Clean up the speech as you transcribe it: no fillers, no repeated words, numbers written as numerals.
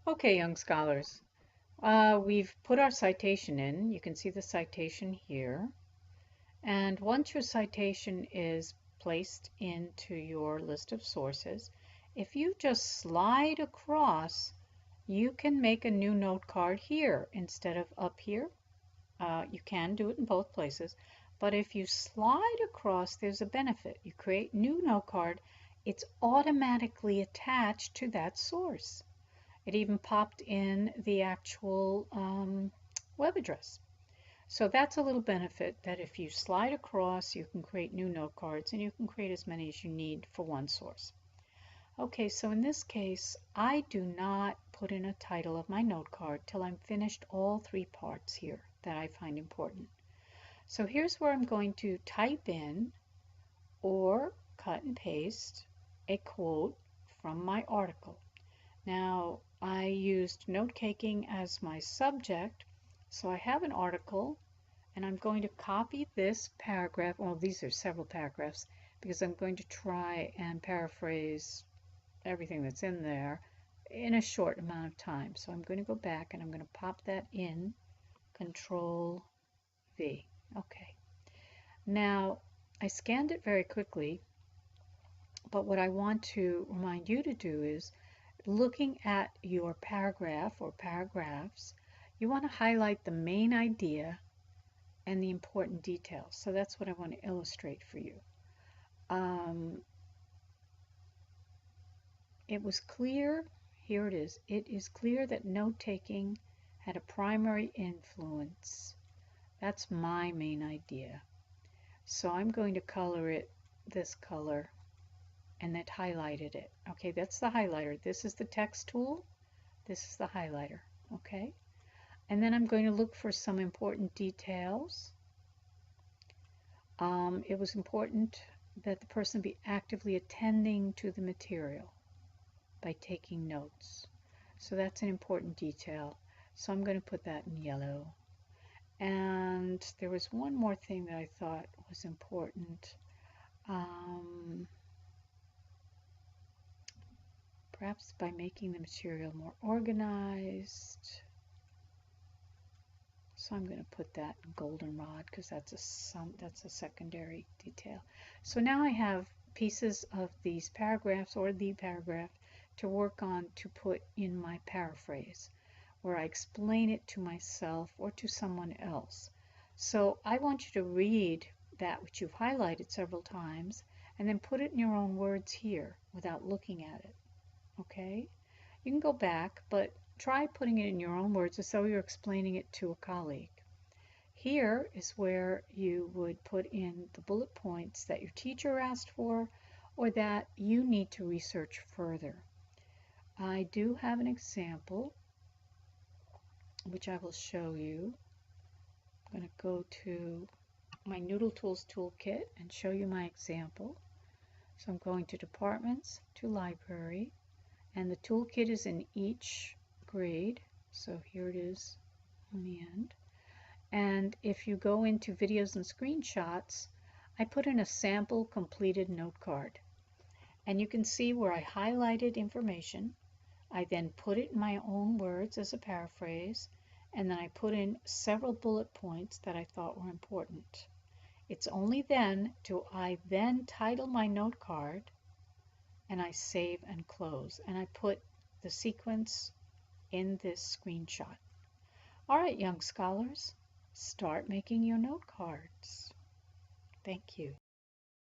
Okay, young scholars, we've put our citation in. You can see the citation here. And once your citation is placed into your list of sources, if you just slide across, you can make a new note card here instead of up here. You can do it in both places, but if you slide across, there's a benefit. You create new note card, it's automatically attached to that source. It even popped in the actual web address. So that's a little benefit that if you slide across, you can create new note cards and you can create as many as you need for one source. Okay, so in this case, I do not put in a title of my note card till I'm finished all three parts here that I find important. So here's where I'm going to type in or cut and paste a quote from my article. Now, I used note-taking as my subject, so I have an article, and I'm going to copy this paragraph. Well, these are several paragraphs, because I'm going to try and paraphrase everything that's in there in a short amount of time. So I'm going to go back and I'm going to pop that in, Control V. Okay. Now, I scanned it very quickly, but what I want to remind you to do is looking at your paragraph or paragraphs, you want to highlight the main idea and the important details. So that's what I want to illustrate for you. It was clear, here it is clear that note-taking had a primary influence. That's my main idea. So I'm going to color it this color and that highlighted it. Okay, that's the highlighter. This is the text tool. This is the highlighter. Okay, and then I'm going to look for some important details. It was important that the person be actively attending to the material by taking notes. So that's an important detail. So I'm going to put that in yellow. And there was one more thing that I thought was important. Perhaps by making the material more organized. So I'm going to put that in goldenrod because that's a secondary detail. So now I have pieces of these paragraphs or the paragraph to work on to put in my paraphrase, where I explain it to myself or to someone else. So I want you to read that which you've highlighted several times and then put it in your own words here without looking at it. Okay? You can go back, but try putting it in your own words as though you're explaining it to a colleague. Here is where you would put in the bullet points that your teacher asked for or that you need to research further. I do have an example which I will show you. I'm going to go to my Noodle Tools toolkit and show you my example. So I'm going to Departments, to Library, and the toolkit is in each grade. So here it is on the end. And if you go into videos and screenshots, I put in a sample completed note card. And you can see where I highlighted information. I then put it in my own words as a paraphrase, and then I put in several bullet points that I thought were important. It's only then do I then title my note card and I save and close, and I put the sequence in this screenshot. All right, young scholars, start making your note cards. Thank you.